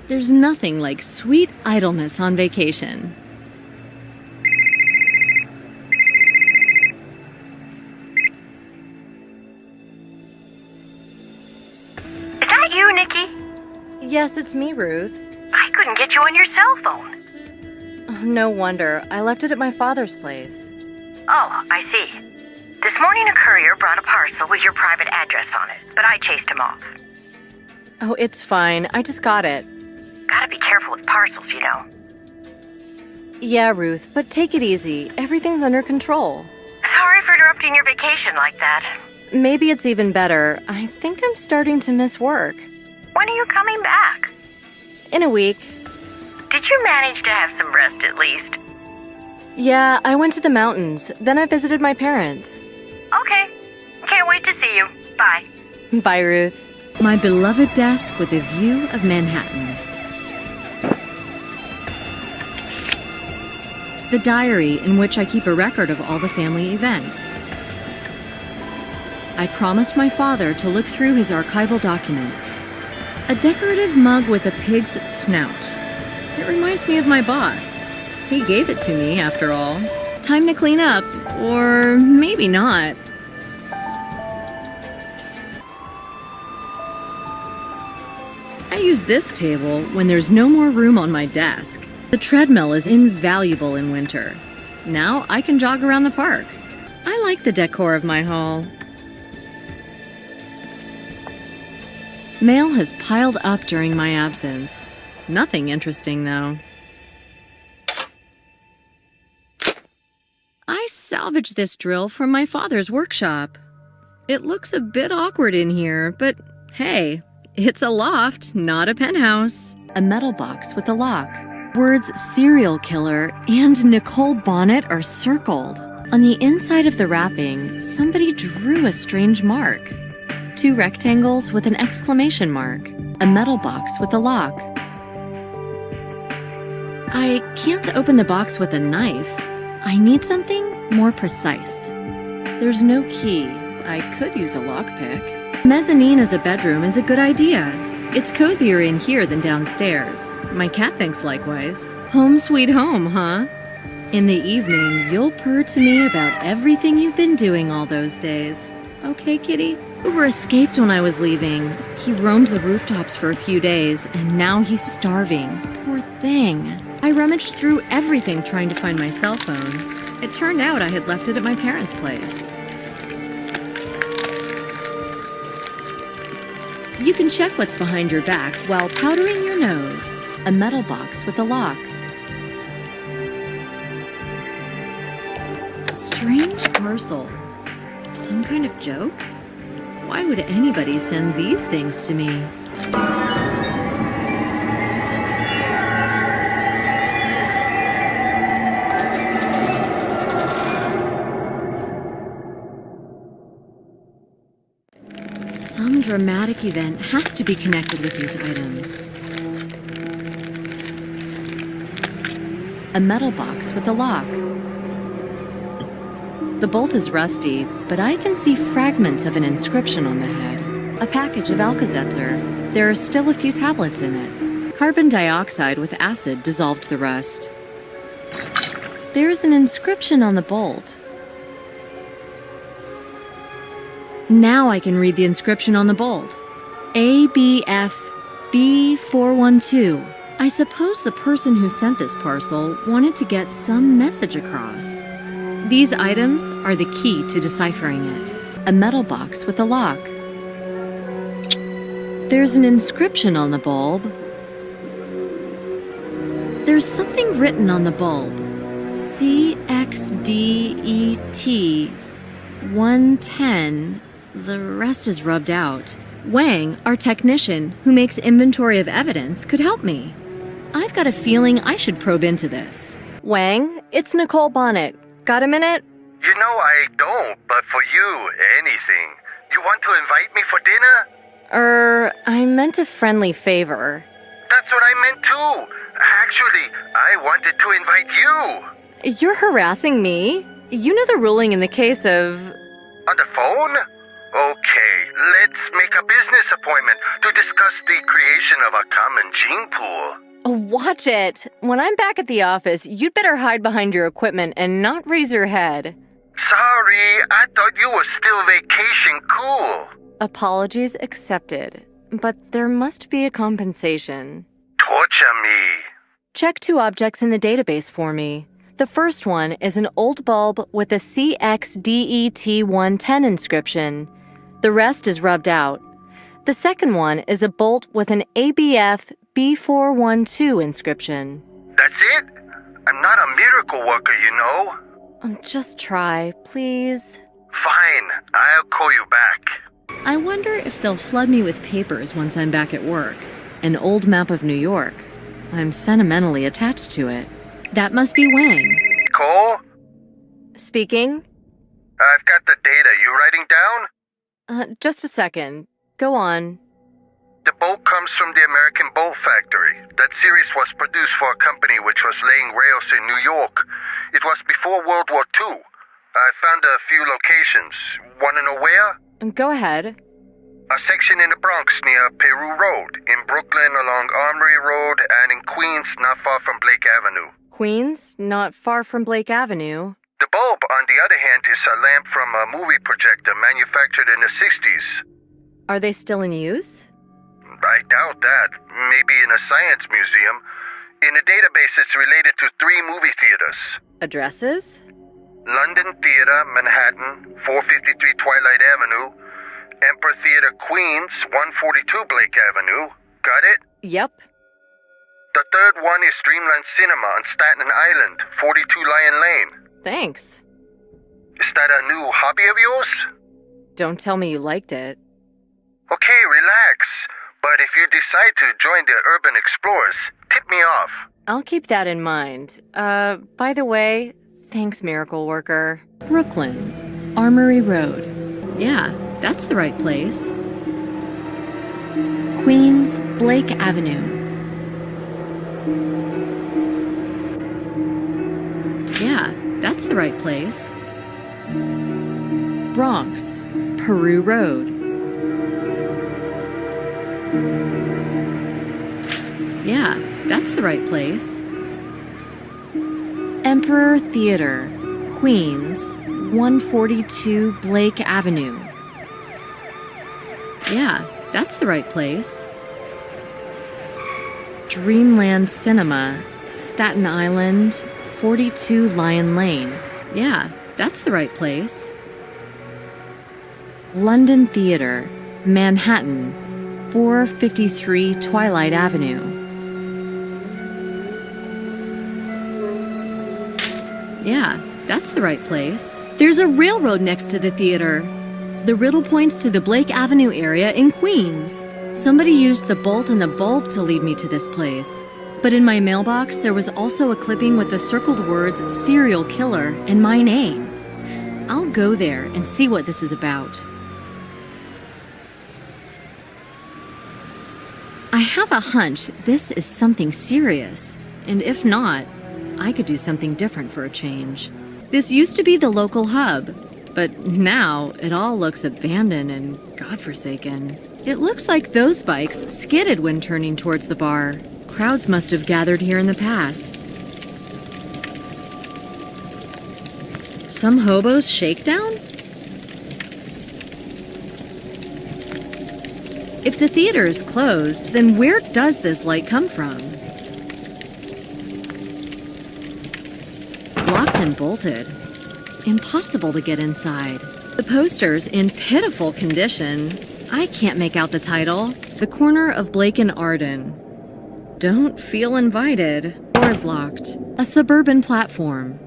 There's nothing like sweet idleness on vacation. Is that you, Nikki? Yes, it's me, Ruth. I couldn't get you on your cell phone. Oh, no wonder. I left it at my father's place. Oh, I see. This morning a courier brought a parcel with your private address on it, but I chased him off. Oh, it's fine. I just got it. Gotta be careful with parcels, you know. Yeah, Ruth, but take it easy. Everything's under control. Sorry for interrupting your vacation like that. Maybe it's even better. I think I'm starting to miss work. When are you coming back? In a week. Did you manage to have some rest at least? Yeah, I went to the mountains. Then I visited my parents. Okay. Can't wait to see you. Bye. Bye, Ruth. My beloved desk with a view of Manhattan. The diary in which I keep a record of all the family events. I promised my father to look through his archival documents. A decorative mug with a pig's snout. It reminds me of my boss. He gave it to me, after all. Time to clean up, or maybe not. I use this table when there's no more room on my desk. The treadmill is invaluable in winter. Now I can jog around the park. I like the decor of my hall. Mail has piled up during my absence. Nothing interesting, though. I salvaged this drill from my father's workshop. It looks a bit awkward in here, but hey, it's a loft, not a penthouse. A metal box with a lock. Words serial killer and Nicole Bonnet are circled. On the inside of the wrapping, somebody drew a strange mark. 2 rectangles with an exclamation mark. A metal box with a lock. I can't open the box with a knife. I need something more precise. There's no key. I could use a lockpick. Mezzanine as a bedroom is a good idea. It's cozier in here than downstairs. My cat thinks likewise. Home sweet home, huh? In the evening, you'll purr to me about everything you've been doing all those days. Okay, kitty? Hoover escaped when I was leaving. He roamed the rooftops for a few days, and now he's starving. Poor thing. I rummaged through everything trying to find my cell phone. It turned out I had left it at my parents' place. You can check what's behind your back while powdering your nose. A metal box with a lock. Strange parcel. Some kind of joke? Why would anybody send these things to me? Some dramatic event has to be connected with these items. A metal box with a lock. The bolt is rusty, but I can see fragments of an inscription on the head. A package of Alka-Seltzer. There are still a few tablets in it. Carbon dioxide with acid dissolved the rust. There's an inscription on the bolt. Now I can read the inscription on the bolt. ABF B412. I suppose the person who sent this parcel wanted to get some message across. These items are the key to deciphering it. A metal box with a lock. There's an inscription on the bulb. There's something written on the bulb. CXDET 110. The rest is rubbed out. Wang, our technician, who makes inventory of evidence, could help me. I've got a feeling I should probe into this. Wang, it's Nicole Bonnet. Got a minute? You know I don't, but for you, anything. You want to invite me for dinner? I meant a friendly favor. That's what I meant too. Actually, I wanted to invite you. You're harassing me? You know the ruling in the case of... On the phone? Okay, Let's make a business appointment to discuss the creation of a common gene pool. Watch it. When I'm back at the office, you'd better hide behind your equipment and not raise your head. Sorry, I thought you were still vacation cool. Apologies accepted, but there must be a compensation. Torture me. Check 2 objects in the database for me. The first one is an old bulb with a CXDET110 inscription. The rest is rubbed out. The second one is a bolt with an ABF B412 inscription. That's it? I'm not a miracle worker, you know. Just try, please. Fine, I'll call you back. I wonder if they'll flood me with papers once I'm back at work. An old map of New York. I'm sentimentally attached to it. That must be Wang. Nicole? Speaking? I've got the data. You writing down? Just a second. Go on. The bolt comes from the American Bolt Factory. That series was produced for a company which was laying rails in New York. It was before World War II. I found a few locations. Want to know where? Go ahead. A section in the Bronx near Peru Road, in Brooklyn along Armory Road, and in Queens not far from Blake Avenue. Queens, not far from Blake Avenue. The bulb, on the other hand, is a lamp from a movie projector manufactured in the 60s. Are they still in use? I doubt that. Maybe in a science museum. In the database, it's related to 3 movie theaters. Addresses? London Theater, Manhattan, 453 Twilight Avenue. Emperor Theater, Queens, 142 Blake Avenue. Got it? Yep. The third one is Dreamland Cinema on Staten Island, 42 Lion Lane. Thanks. Is that a new hobby of yours? Don't tell me you liked it. Okay, relax. But if you decide to join the Urban Explorers, tip me off. I'll keep that in mind. By the way, thanks, miracle worker. Brooklyn, Armory Road. Yeah, that's the right place. Queens, Blake Avenue. Yeah, that's the right place. Bronx, Peru Road. Yeah, that's the right place. Emperor Theater, Queens, 142 Blake Avenue. Yeah, that's the right place. Dreamland Cinema, Staten Island, 42 Lion Lane. Yeah, that's the right place. London Theater, Manhattan, 453 Twilight Avenue. Yeah, that's the right place. There's a railroad next to the theater. The riddle points to the Blake Avenue area in Queens. Somebody used the bolt and the bulb to lead me to this place. But in my mailbox, there was also a clipping with the circled words serial killer and my name. I'll go there and see what this is about. I have a hunch this is something serious, and if not, I could do something different for a change. This used to be the local hub, but now it all looks abandoned and godforsaken. It looks like those bikes skidded when turning towards the bar. Crowds must have gathered here in the past. Some hobo's shakedown? If the theater is closed, then where does this light come from? Locked and bolted. Impossible to get inside. The poster's in pitiful condition. I can't make out the title. The corner of Blake and Arden. Don't feel invited. Doors locked. A suburban platform.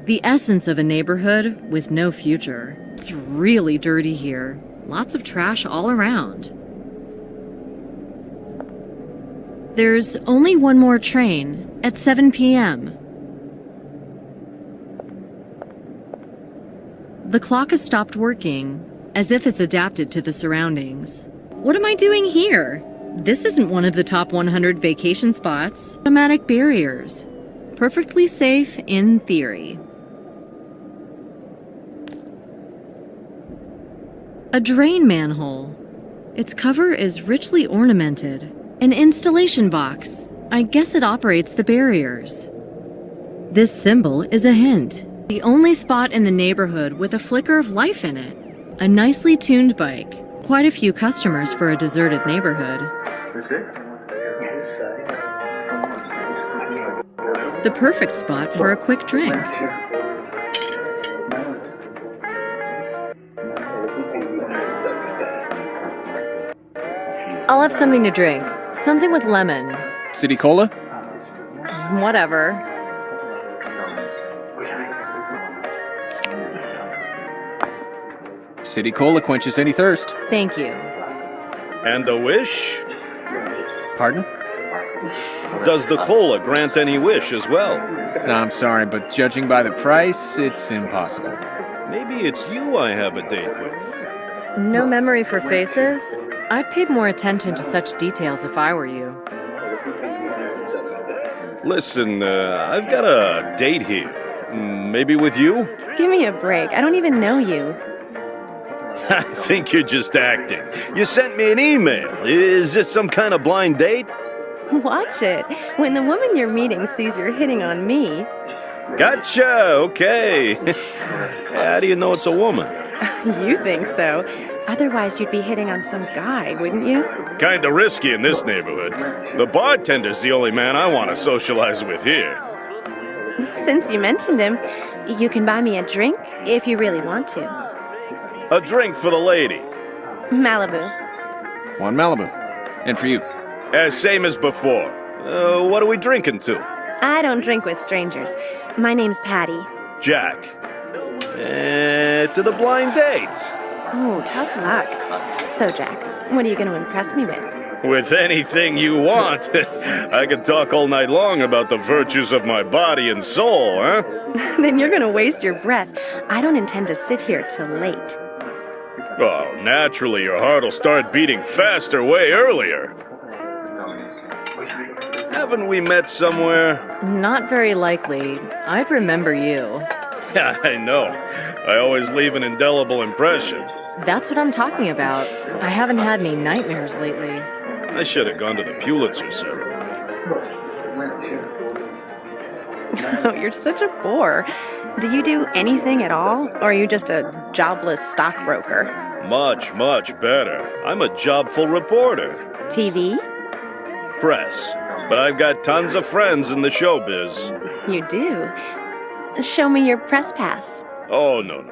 The essence of a neighborhood with no future. It's really dirty here. Lots of trash all around. There's only one more train at 7 p.m. The clock has stopped working, as if it's adapted to the surroundings. What am I doing here? This isn't one of the top 100 vacation spots. Automatic barriers. Perfectly safe in theory. A drain manhole. Its cover is richly ornamented. An installation box. I guess it operates the barriers. This symbol is a hint. The only spot in the neighborhood with a flicker of life in it. A nicely tuned bike. Quite a few customers for a deserted neighborhood. The perfect spot for a quick drink. I'll have something to drink. Something with lemon. City Cola? Whatever. City Cola quenches any thirst. Thank you. And the wish? Pardon? Does the cola grant any wish as well? No, I'm sorry, but judging by the price, it's impossible. Maybe it's you I have a date with. No memory for faces? I'd paid more attention to such details if I were you. Listen, I've got a date here. Maybe with you? Give me a break. I don't even know you. I think you're just acting. You sent me an email. Is this some kind of blind date? Watch it. When the woman you're meeting sees you're hitting on me. Gotcha, okay. How do you know it's a woman? You think so. Otherwise, you'd be hitting on some guy, wouldn't you? Kinda risky in this neighborhood. The bartender's the only man I want to socialize with here. Since you mentioned him, you can buy me a drink if you really want to. A drink for the lady. Malibu. One Malibu. And for you. Same as before. What are we drinking to? I don't drink with strangers. My name's Patty. Jack. To the blind date. Oh, tough luck. So, Jack, what are you going to impress me with? With anything you want. I could talk all night long about the virtues of my body and soul, huh? Then you're going to waste your breath. I don't intend to sit here till late. Oh, naturally, your heart will start beating faster way earlier. Haven't we met somewhere? Not very likely. I'd remember you. Yeah, I know. I always leave an indelible impression. That's what I'm talking about. I haven't had any nightmares lately. I should have gone to the Pulitzer ceremony. Oh, you're such a bore. Do you do anything at all, or are you just a jobless stockbroker? Much, much better. I'm a jobful reporter. TV? Press. But I've got tons of friends in the showbiz. You do? Show me your press pass. Oh, no.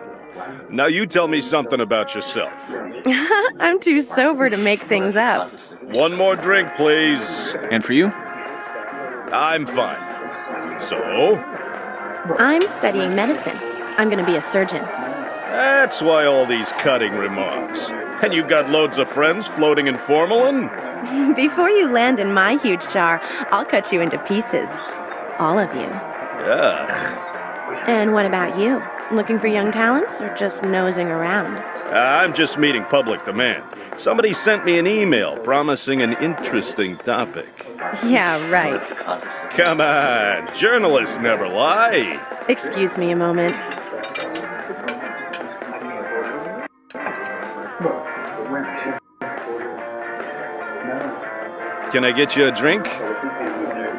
Now you tell me something about yourself. I'm too sober to make things up. One more drink, please. And for you? I'm fine. So? I'm studying medicine. I'm going to be a surgeon. That's why all these cutting remarks. And you've got loads of friends floating in formalin? Before you land in my huge jar, I'll cut you into pieces. All of you. Ugh. And what about you? Looking for young talents or just nosing around? I'm just meeting public demand. Somebody sent me an email promising an interesting topic. Yeah, right. Come on, journalists never lie. Excuse me a moment. Can I get you a drink?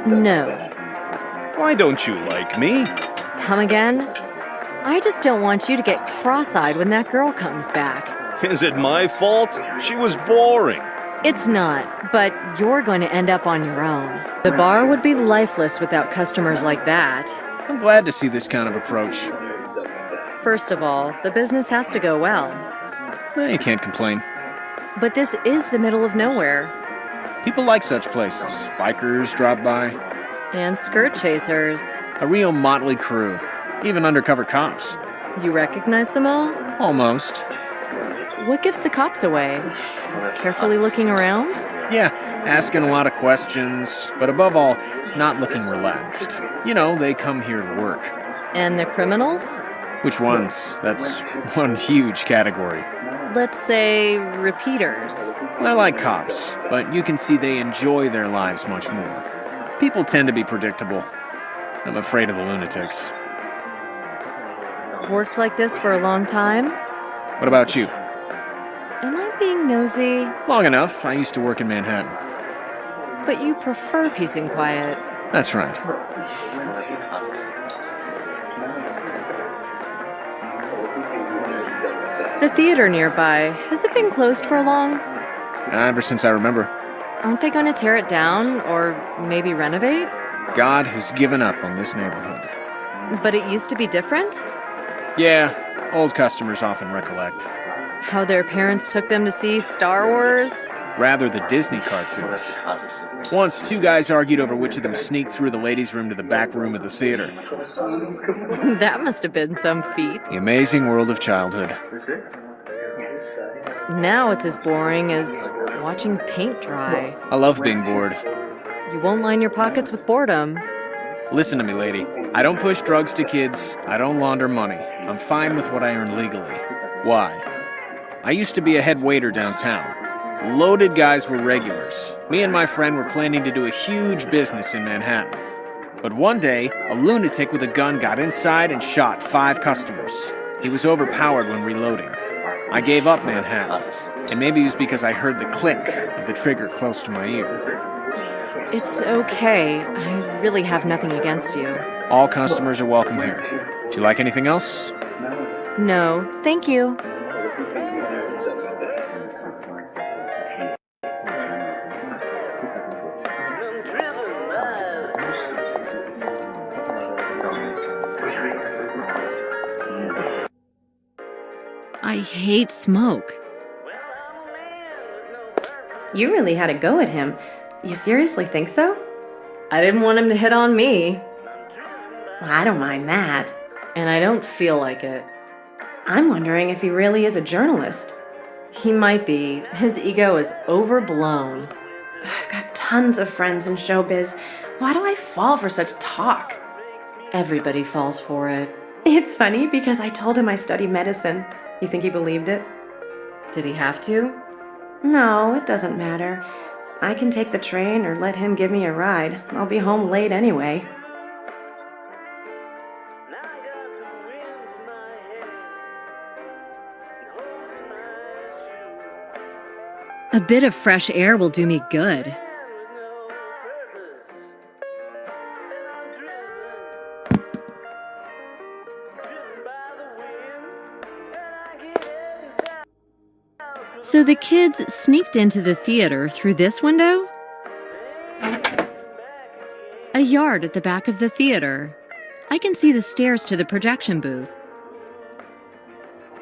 No. Why don't you like me? Come again? I just don't want you to get cross-eyed when that girl comes back. Is it my fault? She was boring. It's not, but you're going to end up on your own. The bar would be lifeless without customers like that. I'm glad to see this kind of approach. First of all, the business has to go well. You can't complain. But this is the middle of nowhere. People like such places. Bikers drop by. And skirt chasers. A real motley crew. Even undercover cops. You recognize them all? Almost. What gives the cops away? Carefully looking around? Yeah, asking a lot of questions, but above all, not looking relaxed. You know, they come here to work. And the criminals? Which ones? That's one huge category. Let's say repeaters. They're like cops, but you can see they enjoy their lives much more. People tend to be predictable. I'm afraid of the lunatics. Worked like this for a long time? What about you? Am I being nosy? Long enough. I used to work in Manhattan. But you prefer peace and quiet. That's right. The theater nearby, has it been closed for long? Ever since I remember. Aren't they going to tear it down or maybe renovate? God has given up on this neighborhood. But it used to be different? Yeah, old customers often recollect. How their parents took them to see Star Wars? Rather the Disney cartoons. Once, two guys argued over which of them sneaked through the ladies' room to the back room of the theater. That must have been some feat. The amazing world of childhood. Now it's as boring as watching paint dry. I love being bored. You won't line your pockets with boredom. Listen to me, lady. I don't push drugs to kids. I don't launder money. I'm fine with what I earn legally. Why? I used to be a head waiter downtown. Loaded guys were regulars. Me and my friend were planning to do a huge business in Manhattan. But one day, a lunatic with a gun got inside and shot 5 customers. He was overpowered when reloading. I gave up Manhattan, and maybe it was because I heard the click of the trigger close to my ear. It's okay. I really have nothing against you. All customers are welcome here. Do you like anything else? No, thank you. I hate smoke. You really had a go at him. You seriously think so? I didn't want him to hit on me, Well, I don't mind that. and I don't feel like it. I'm wondering if he really is a journalist. He might be. His ego is overblown. I've got tons of friends in showbiz. Why do I fall for such talk? Everybody falls for it. It's funny because I told him I study medicine. You think he believed it? Did he have to? No, it doesn't matter. I can take the train or let him give me a ride. I'll be home late anyway. A bit of fresh air will do me good. So the kids sneaked into the theater through this window? A yard at the back of the theater. I can see the stairs to the projection booth.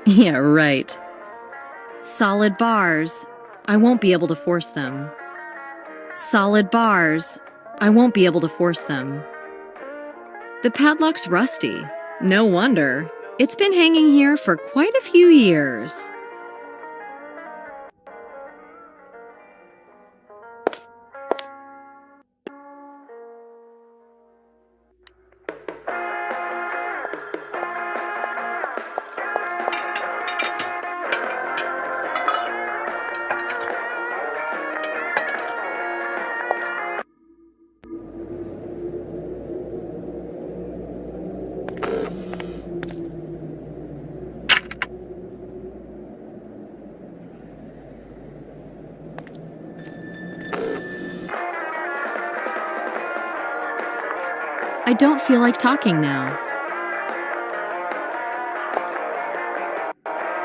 Yeah, right. Solid bars. I won't be able to force them. Solid bars. I won't be able to force them. The padlock's rusty. No wonder. It's been hanging here for quite a few years. I don't feel like talking now.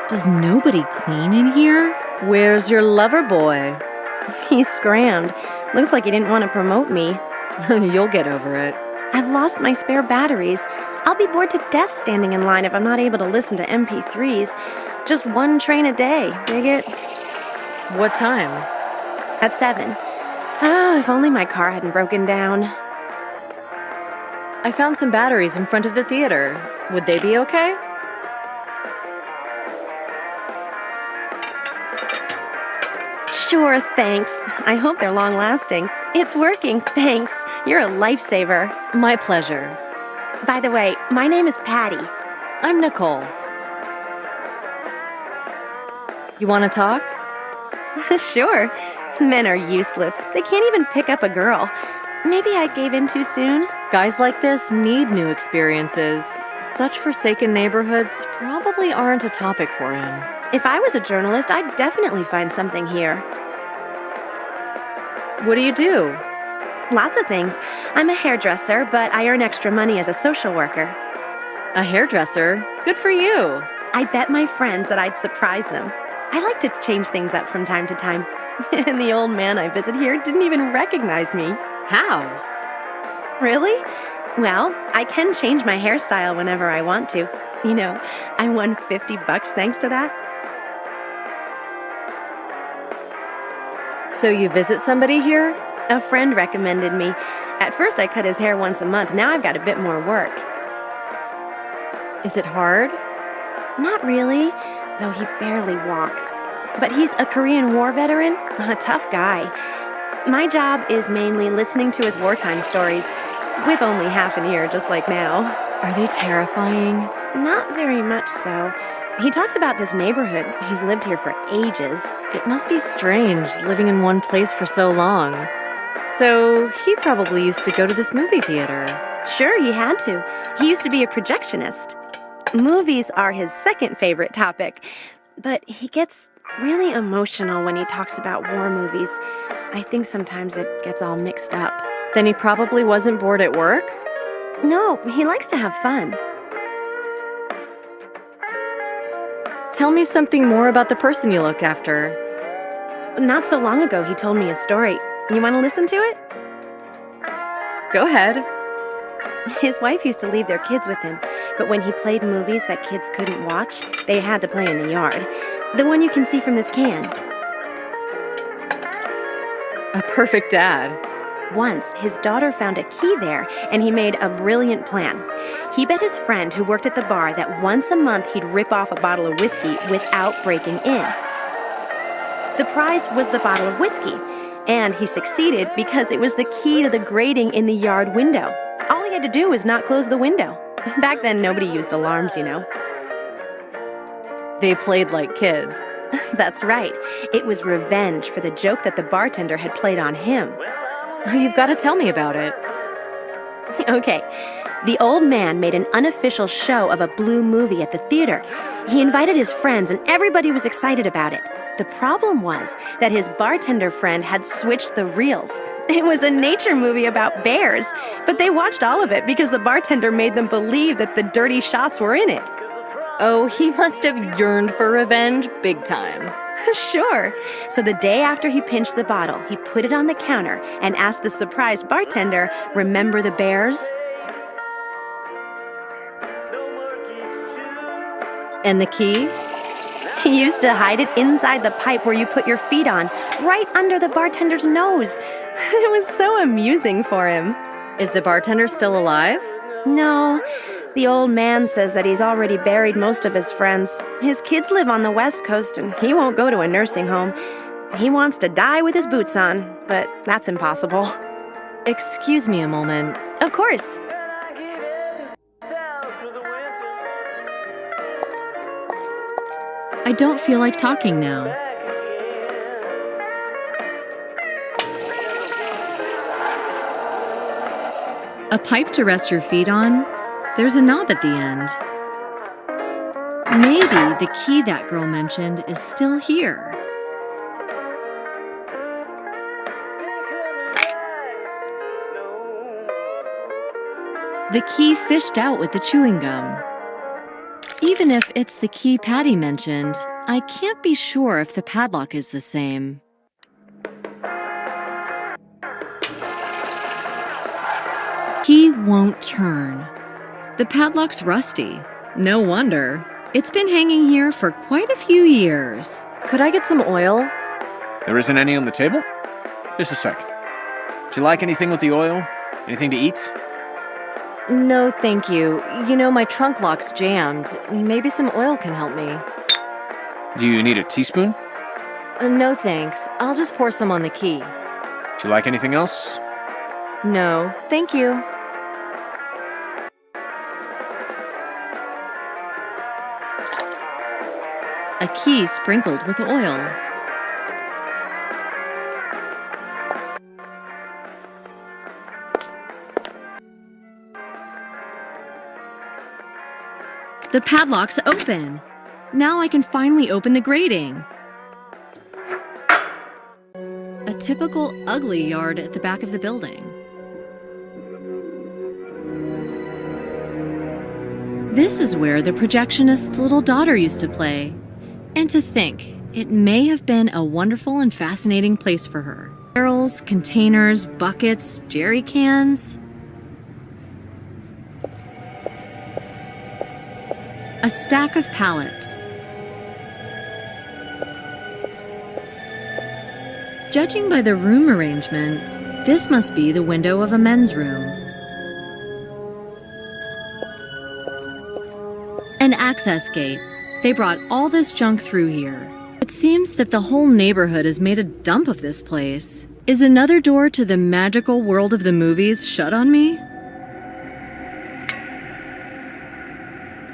Does nobody clean in here? Where's your lover boy? He scrammed. Looks like he didn't want to promote me. You'll get over it. I've lost my spare batteries. I'll be bored to death standing in line if I'm not able to listen to MP3s. Just one train a day, dig it? What time? At 7. Oh, if only my car hadn't broken down. I found some batteries in front of the theater. Would they be okay? Sure, thanks. I hope they're long-lasting. It's working, thanks. You're a lifesaver. My pleasure. By the way, my name is Patty. I'm Nicole. You want to talk? Sure. Men are useless. They can't even pick up a girl. Maybe I gave in too soon. Guys like this need new experiences. Such forsaken neighborhoods probably aren't a topic for him. If I was a journalist, I'd definitely find something here. What do you do? Lots of things. I'm a hairdresser, but I earn extra money as a social worker. A hairdresser? Good for you. I bet my friends that I'd surprise them. I like to change things up from time to time. And the old man I visit here didn't even recognize me. How? Really? Well, I can change my hairstyle whenever I want to. You know, I won $50 thanks to that. So you visit somebody here? A friend recommended me. At first I cut his hair once a month. Now I've got a bit more work. Is it hard? Not really, though he barely walks. But he's a Korean War veteran, a tough guy. My job is mainly listening to his wartime stories, with only half an ear, just like now. Are they terrifying? Not very much so. He talks about this neighborhood. He's lived here for ages. It must be strange living in one place for so long. So he probably used to go to this movie theater. Sure, he had to. He used to be a projectionist. Movies are his second favorite topic, but he gets really emotional when he talks about war movies. I think sometimes it gets all mixed up. Then he probably wasn't bored at work? No, he likes to have fun. Tell me something more about the person you look after. Not so long ago, he told me a story. You want to listen to it? Go ahead. His wife used to leave their kids with him, but when he played movies that kids couldn't watch, they had to play in the yard. The one you can see from this can. A perfect dad. Once, his daughter found a key there, and he made a brilliant plan. He bet his friend who worked at the bar that once a month he'd rip off a bottle of whiskey without breaking in. The prize was the bottle of whiskey, and he succeeded because it was the key to the grating in the yard window. All he had to do was not close the window. Back then, nobody used alarms, you know. They played like kids. That's right. It was revenge for the joke that the bartender had played on him. You've got to tell me about it. Okay. The old man made an unofficial show of a blue movie at the theater. He invited his friends, and everybody was excited about it. The problem was that his bartender friend had switched the reels. It was a nature movie about bears, but they watched all of it because the bartender made them believe that the dirty shots were in it. Oh, he must have yearned for revenge big time. Sure. So the day after he pinched the bottle, he put it on the counter and asked the surprised bartender, "Remember the bears?" And the key? He used to hide it inside the pipe where you put your feet on, right under the bartender's nose. It was so amusing for him. Is the bartender still alive? No. The old man says that he's already buried most of his friends. His kids live on the West Coast, and he won't go to a nursing home. He wants to die with his boots on, but that's impossible. Excuse me a moment. Of course. I don't feel like talking now. A pipe to rest your feet on? There's a knob at the end. Maybe the key that girl mentioned is still here. The key fished out with the chewing gum. Even if it's the key Patty mentioned, I can't be sure if the padlock is the same. Key won't turn. The padlock's rusty. No wonder. It's been hanging here for quite a few years. Could I get some oil? There isn't any on the table? Just a sec. Do you like anything with the oil? Anything to eat? No, thank you. You know, my trunk lock's jammed. Maybe some oil can help me. Do you need a teaspoon? No, thanks. I'll just pour some on the key. Do you like anything else? No, thank you. A key sprinkled with oil. The padlock's open. Now I can finally open the grating. A typical ugly yard at the back of the building. This is where the projectionist's little daughter used to play. And to think, it may have been a wonderful and fascinating place for her. Barrels, containers, buckets, jerry cans. A stack of pallets. Judging by the room arrangement, this must be the window of a men's room. An access gate. They brought all this junk through here. It seems that the whole neighborhood has made a dump of this place. Is another door to the magical world of the movies shut on me?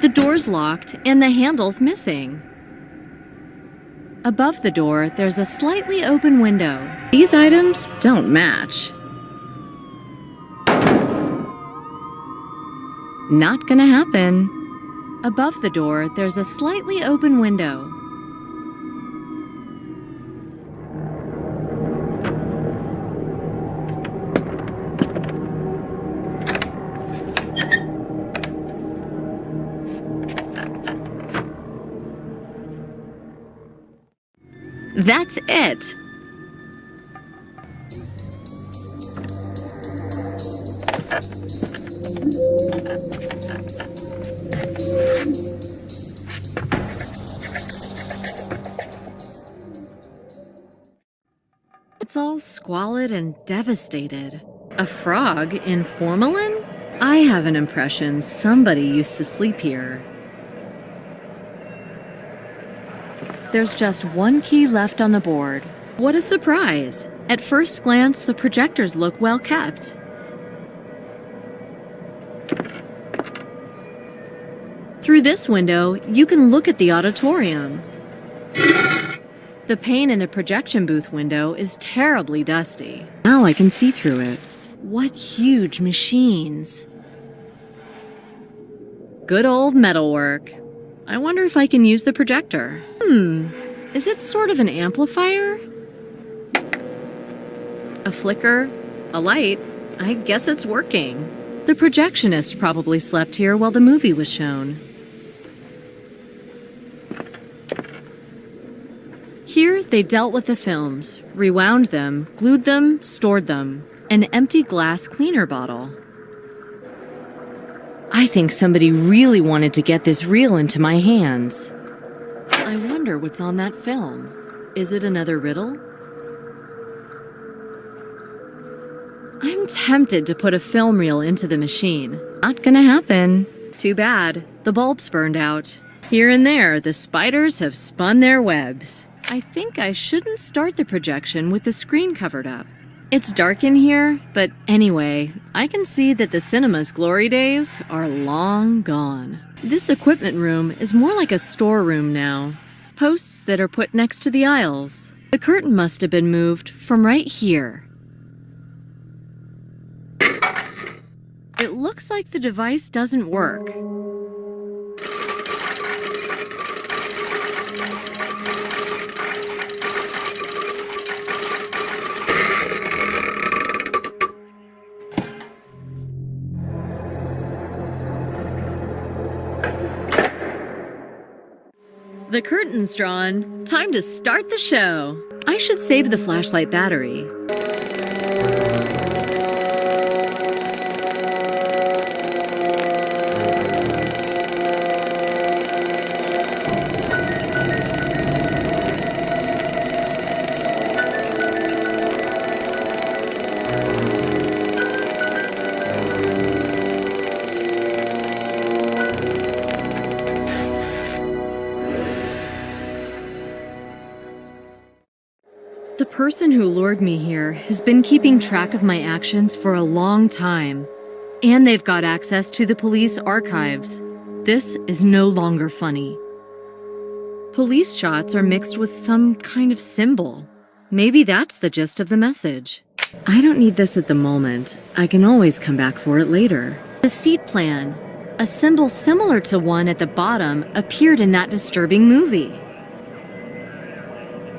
The door's locked and the handle's missing. Above the door, there's a slightly open window. These items don't match. Not gonna happen. Above the door, there's a slightly open window. That's it. It's all squalid and devastated. A frog in formalin? I have an impression somebody used to sleep here. There's just one key left on the board. What a surprise! At first glance, the projectors look well kept. Through this window, you can look at the auditorium. The pane in the projection booth window is terribly dusty. Now I can see through it. What huge machines. Good old metalwork. I wonder if I can use the projector. Is it sort of an amplifier? A flicker? A light? I guess it's working. The projectionist probably slept here while the movie was shown. Here, they dealt with the films, rewound them, glued them, stored them. An empty glass cleaner bottle. I think somebody really wanted to get this reel into my hands. I wonder what's on that film. Is it another riddle? I'm tempted to put a film reel into the machine. Not gonna happen. Too bad. The bulb's burned out. Here and there, the spiders have spun their webs. I think I shouldn't start the projection with the screen covered up. It's dark in here, but anyway, I can see that the cinema's glory days are long gone. This equipment room is more like a storeroom now. Posts that are put next to the aisles. The curtain must have been moved from right here. It looks like the device doesn't work. The curtain's drawn. Time to start the show. I should save the flashlight battery. The person who lured me here has been keeping track of my actions for a long time, and they've got access to the police archives. This is no longer funny. Police shots are mixed with some kind of symbol. Maybe that's the gist of the message. I don't need this at the moment. I can always come back for it later. The seat plan. A symbol similar to one at the bottom appeared in that disturbing movie.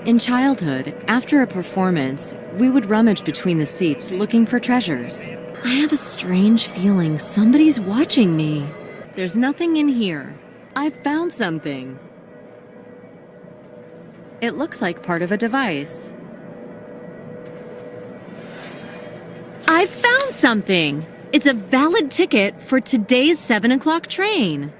In childhood, after a performance, we would rummage between the seats looking for treasures. I have a strange feeling somebody's watching me. There's nothing in here. I've found something. It looks like part of a device. I've found something! It's a valid ticket for today's 7 o'clock train.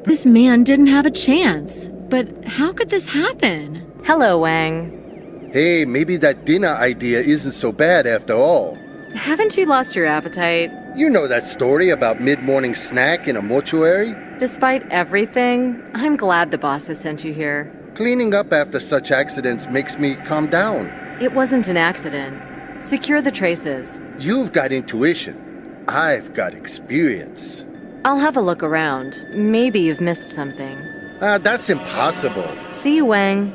This man didn't have a chance. But how could this happen? Hello, Wang. Hey, maybe that dinner idea isn't so bad after all. Haven't you lost your appetite? You know that story about mid-morning snack in a mortuary? Despite everything, I'm glad the boss has sent you here. Cleaning up after such accidents makes me calm down. It wasn't an accident. Secure the traces. You've got intuition. I've got experience. I'll have a look around. Maybe you've missed something. That's impossible. See you, Wang.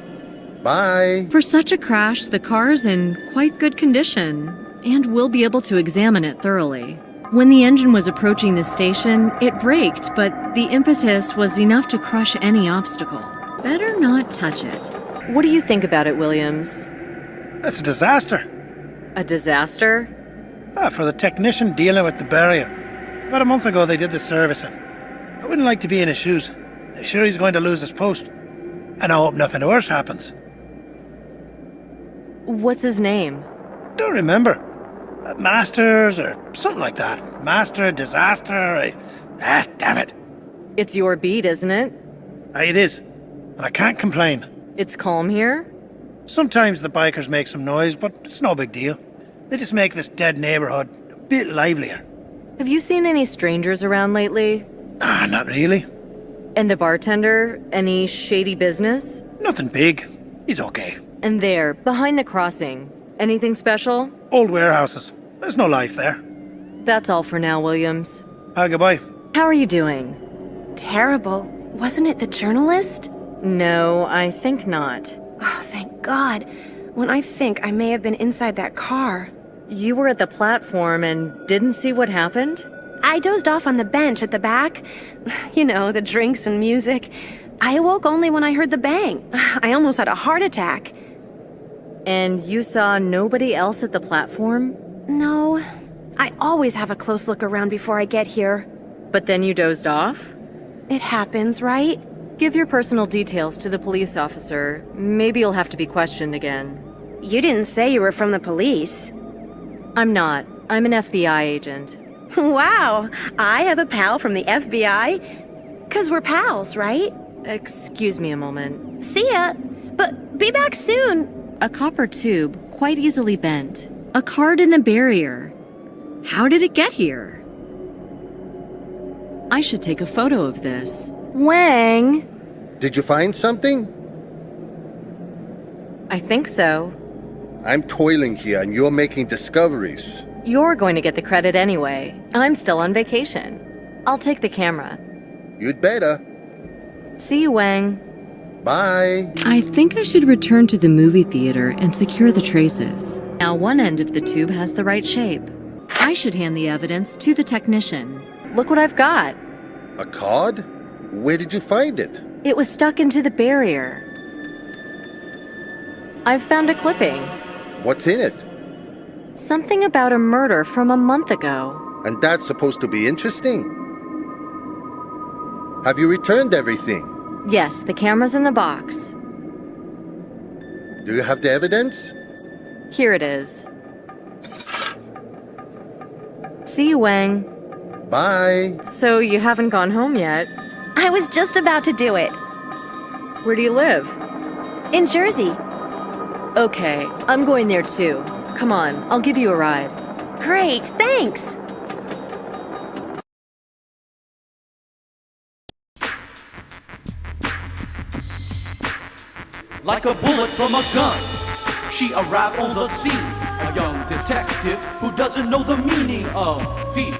Bye. For such a crash, the car's in quite good condition, and we'll be able to examine it thoroughly. When the engine was approaching the station, it braked, but the impetus was enough to crush any obstacle. Better not touch it. What do you think about it, Williams? That's a disaster. A disaster? For the technician dealing with the barrier. About a month ago they did the servicing. I wouldn't like to be in his shoes. I'm sure he's going to lose his post. And I hope nothing worse happens. What's his name? Don't remember. Masters or something like that. Master, disaster, damn it. It's your beat, isn't it? It is. And I can't complain. It's calm here? Sometimes the bikers make some noise, but it's no big deal. They just make this dead neighborhood a bit livelier. Have you seen any strangers around lately? Not really. And the bartender? Any shady business? Nothing big. He's okay. And there, behind the crossing, anything special? Old warehouses. There's no life there. That's all for now, Williams. Goodbye. How are you doing? Terrible. Wasn't it the journalist? No, I think not. Oh, thank God. When I think I may have been inside that car. You were at the platform and didn't see what happened? I dozed off on the bench at the back. You know, the drinks and music. I awoke only when I heard the bang. I almost had a heart attack. And you saw nobody else at the platform? No. I always have a close look around before I get here. But then you dozed off? It happens, right? Give your personal details to the police officer. Maybe you'll have to be questioned again. You didn't say you were from the police. I'm not. I'm an FBI agent. Wow, I have a pal from the FBI? 'Cause we're pals, right? Excuse me a moment. See ya, but be back soon. A copper tube, quite easily bent. A card in the barrier. How did it get here? I should take a photo of this. Wang! Did you find something? I think so. I'm toiling here and you're making discoveries. You're going to get the credit anyway. I'm still on vacation. I'll take the camera. You'd better. See you, Wang. Bye. I think I should return to the movie theater and secure the traces. Now one end of the tube has the right shape. I should hand the evidence to the technician. Look what I've got. A card? Where did you find it? It was stuck into the barrier. I've found a clipping. What's in it? Something about a murder from a month ago. And that's supposed to be interesting. Have you returned everything? Yes, the camera's in the box. Do you have the evidence? Here it is. See you, Wang. Bye. So you haven't gone home yet? I was just about to do it. Where do you live? In Jersey. Okay, I'm going there too. Come on, I'll give you a ride. Great, thanks. Like a bullet from a gun, she arrived on the scene. A young detective who doesn't know the meaning of peace.